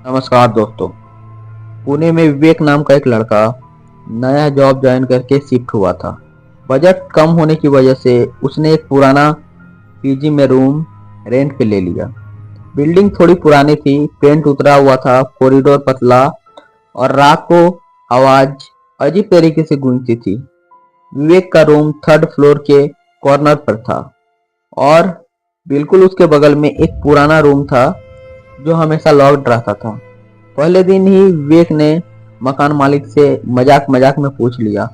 नमस्कार दोस्तों। पुणे में विवेक नाम का एक लड़का नया जॉब ज्वाइन करके शिफ्ट हुआ था। बजट कम होने की वजह से उसने एक पुराना पीजी में रूम रेंट पे ले लिया। बिल्डिंग थोड़ी पुरानी थी, पेंट उतरा हुआ था, कॉरिडोर पतला और रात को आवाज अजीब तरीके से गूंजती थी। विवेक का रूम थर्ड फ्लोर के कॉर्नर पर था और बिल्कुल उसके बगल में एक पुराना रूम था जो हमेशा लॉक्ड रहता था। पहले दिन ही विवेक ने मकान मालिक से मजाक मजाक में पूछ लिया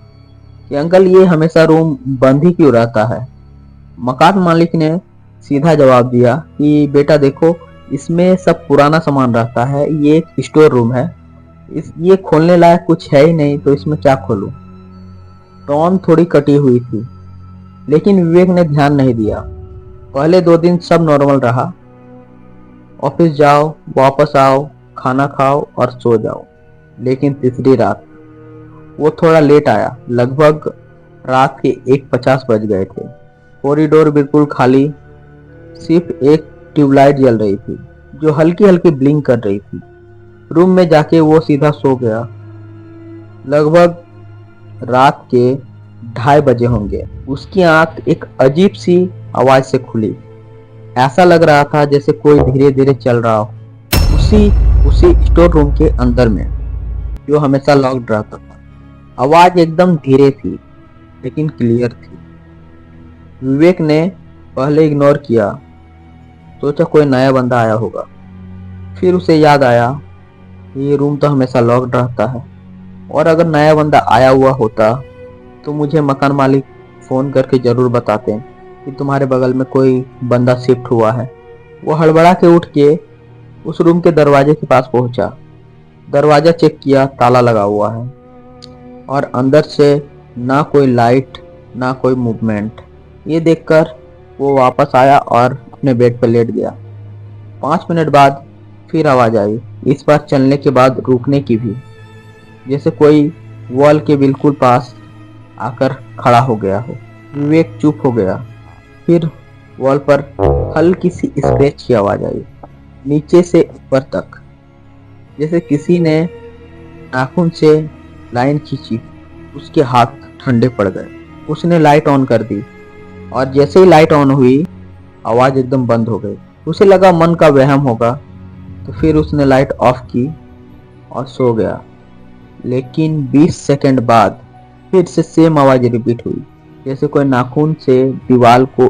कि अंकल, ये हमेशा रूम बंद ही क्यों रहता है। मकान मालिक ने सीधा जवाब दिया कि बेटा देखो, इसमें सब पुराना सामान रहता है, ये एक स्टोर रूम है, ये खोलने लायक कुछ है ही नहीं, तो इसमें क्या खोलूं। टोन थोड़ी कटी हुई थी, लेकिन विवेक ने ध्यान नहीं दिया। पहले 2 दिन सब नॉर्मल रहा। ऑफिस जाओ, वापस आओ, खाना खाओ और सो जाओ। लेकिन तीसरी रात वो थोड़ा लेट आया। लगभग रात के 1:50 बज गए थे। कॉरिडोर बिल्कुल खाली, सिर्फ एक ट्यूबलाइट जल रही थी जो हल्की हल्की ब्लिंक कर रही थी। रूम में जाके वो सीधा सो गया। लगभग रात के 2:30 बजे होंगे। उसकी आंख एक अजीब सी आवाज से खुली। ऐसा लग रहा था जैसे कोई धीरे धीरे चल रहा हो, उसी उसी स्टोर रूम के अंदर में जो हमेशा लॉक्ड रहता था। आवाज एकदम धीरे थी लेकिन क्लियर थी। विवेक ने पहले इग्नोर किया, सोचा कोई नया बंदा आया होगा। फिर उसे याद आया कि ये रूम तो हमेशा लॉक्ड रहता है और अगर नया बंदा आया हुआ होता तो मुझे मकान मालिक फोन करके जरूर बताते कि तुम्हारे बगल में कोई बंदा शिफ्ट हुआ है। वो हड़बड़ा के उठ के उस रूम के दरवाजे के पास पहुंचा। दरवाजा चेक किया, ताला लगा हुआ है और अंदर से ना कोई लाइट ना कोई मूवमेंट। ये देखकर वो वापस आया और अपने बेड पर लेट गया। 5 मिनट बाद फिर आवाज आई, इस बार चलने के बाद रुकने की भी, जैसे कोई वॉल के बिल्कुल पास आकर खड़ा हो गया हो। विवेक चुप हो गया। फिर वॉल पर हल्की सी स्क्रैच की आवाज आई, नीचे से ऊपर तक, जैसे किसी ने नाखून से लाइन खींची। उसके हाथ ठंडे पड़ गए। उसने लाइट ऑन कर दी और जैसे ही लाइट ऑन हुई आवाज एकदम बंद हो गई। उसे लगा मन का वहम होगा, तो फिर उसने लाइट ऑफ की और सो गया। लेकिन 20 सेकंड बाद फिर से सेम आवाज रिपीट हुई, जैसे कोई नाखून से दीवार को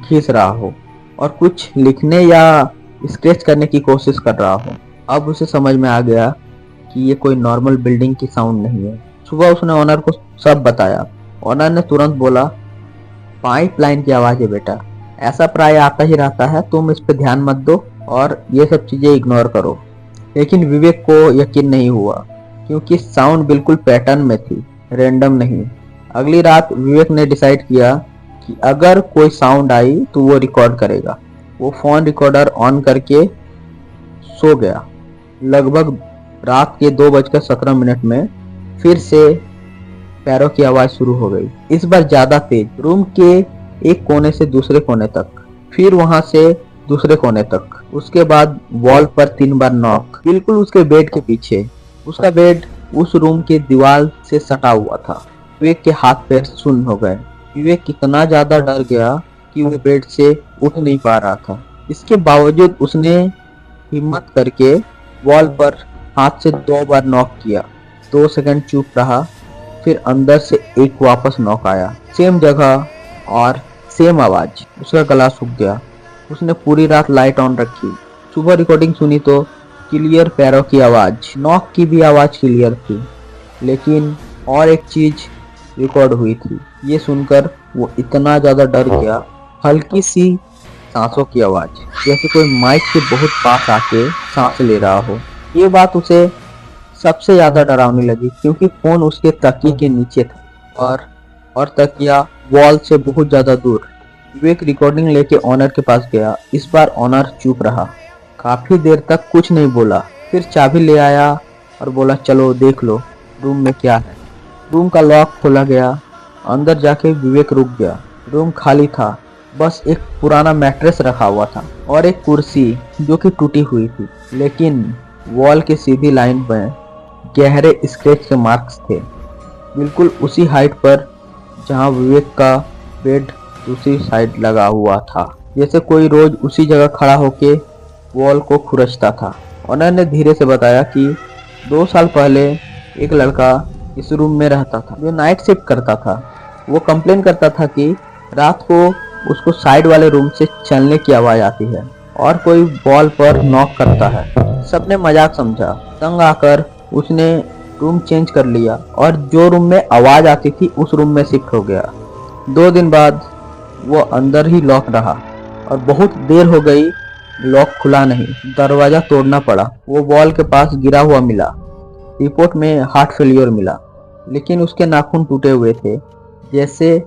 घिस रहा हो और कुछ लिखने या स्केच करने की कोशिश कर रहा हो। अब उसे समझ में आ गया कि ये कोई नॉर्मल बिल्डिंग की साउंड नहीं है। सुबह उसने ओनर को सब बताया। ओनर ने तुरंत बोला, पाइपलाइन की आवाज है बेटा, ऐसा प्राय आता ही रहता है, तुम इस पे ध्यान मत दो और ये सब चीजें इग्नोर करो। लेकिन विवेक को यकीन नहीं हुआ क्योंकि साउंड बिल्कुल पैटर्न में थी, रैंडम नहीं। अगली रात विवेक ने डिसाइड किया कि अगर कोई साउंड आई तो वो रिकॉर्ड करेगा। वो फोन रिकॉर्डर ऑन करके सो गया। लगभग रात के 2:17 में फिर से पैरों की आवाज शुरू हो गई, इस बार ज्यादा तेज। रूम के एक कोने से दूसरे कोने तक, फिर वहां से दूसरे कोने तक। उसके बाद वॉल पर 3 बार नॉक, बिल्कुल उसके बेड के पीछे। उसका बेड उस रूम के दीवार से सटा हुआ था। विवेक के हाथ पैर सुन्न हो गए। विवेक कितना ज्यादा डर गया कि वो बेड से उठ नहीं पा रहा था। इसके बावजूद उसने हिम्मत करके वॉल पर हाथ से 2 बार नॉक किया। 2 सेकंड चुप रहा, फिर अंदर से एक वापस नॉक आया, सेम जगह और सेम आवाज। उसका गला सूख गया। उसने पूरी रात लाइट ऑन रखी। सुबह रिकॉर्डिंग सुनी तो क्लियर पैरों की आवाज, नॉक की भी आवाज क्लियर थी। लेकिन और एक चीज रिकॉर्ड हुई थी। ये सुनकर वो इतना ज्यादा डर गया, हल्की सी सांसों की आवाज, जैसे कोई माइक के बहुत पास आके सांस ले रहा हो। ये बात उसे सबसे ज्यादा डरावनी लगी क्योंकि फोन उसके तकिए के नीचे था और तकिया वॉल से बहुत ज्यादा दूर। विवेक रिकॉर्डिंग लेके ऑनर के पास गया। इस बार ऑनर चुप रहा, काफी देर तक कुछ नहीं बोला। फिर चाबी ले आया और बोला, चलो देख लो रूम में क्या है। रूम का लॉक खोला गया। अंदर जाके विवेक रुक गया। रूम खाली था, बस एक पुराना मैट्रेस रखा हुआ था और एक कुर्सी जो कि टूटी हुई थी। लेकिन वॉल की सीधी लाइन में गहरे स्क्रैच के मार्क्स थे, बिल्कुल उसी हाइट पर जहां विवेक का बेड दूसरी साइड लगा हुआ था। जैसे कोई रोज उसी जगह खड़ा होके वॉल को खुरचता था। ऑनर ने धीरे से बताया कि 2 साल पहले एक लड़का इस रूम में रहता था जो नाइट शिफ्ट करता था। वो कंप्लेन करता था कि रात को उसको साइड वाले रूम से चलने की आवाज आती है और कोई वॉल पर नॉक करता है। सबने मजाक समझा। तंग आकर उसने रूम चेंज कर लिया और जो रूम में आवाज आती थी उस रूम में शिफ्ट हो गया। 2 दिन बाद वो अंदर ही लॉक रहा और बहुत देर हो गई, लॉक खुला नहीं। दरवाजा तोड़ना पड़ा। वो वॉल के पास गिरा हुआ मिला। रिपोर्ट में हार्ट फेलियर मिला, लेकिन उसके नाखून टूटे हुए थे, जैसे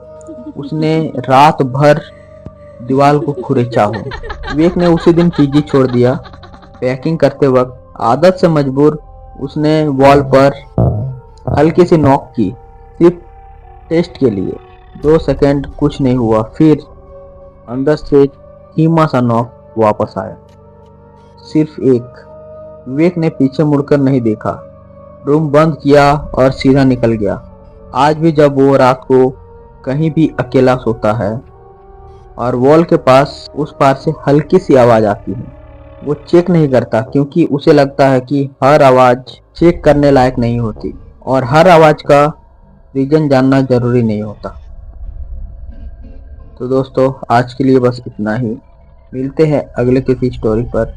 उसने रात भर दीवार को खुरेचा हो। विवेक ने उसी दिन पीजी छोड़ दिया। पैकिंग करते वक्त आदत से मजबूर उसने वॉल पर हल्की सी नॉक की, सिर्फ टेस्ट के लिए। 2 सेकंड कुछ नहीं हुआ, फिर अंदर से धीमा सा नॉक वापस आया, सिर्फ एक। विवेक ने पीछे मुड़कर नहीं देखा, रूम बंद किया और सीधा निकल गया। आज भी जब वो रात को कहीं भी अकेला सोता है और वॉल के पास उस पार से हल्की सी आवाज आती है, वो चेक नहीं करता, क्योंकि उसे लगता है कि हर आवाज चेक करने लायक नहीं होती और हर आवाज का रीजन जानना जरूरी नहीं होता। तो दोस्तों, आज के लिए बस इतना ही। मिलते हैं अगले किसी स्टोरी पर।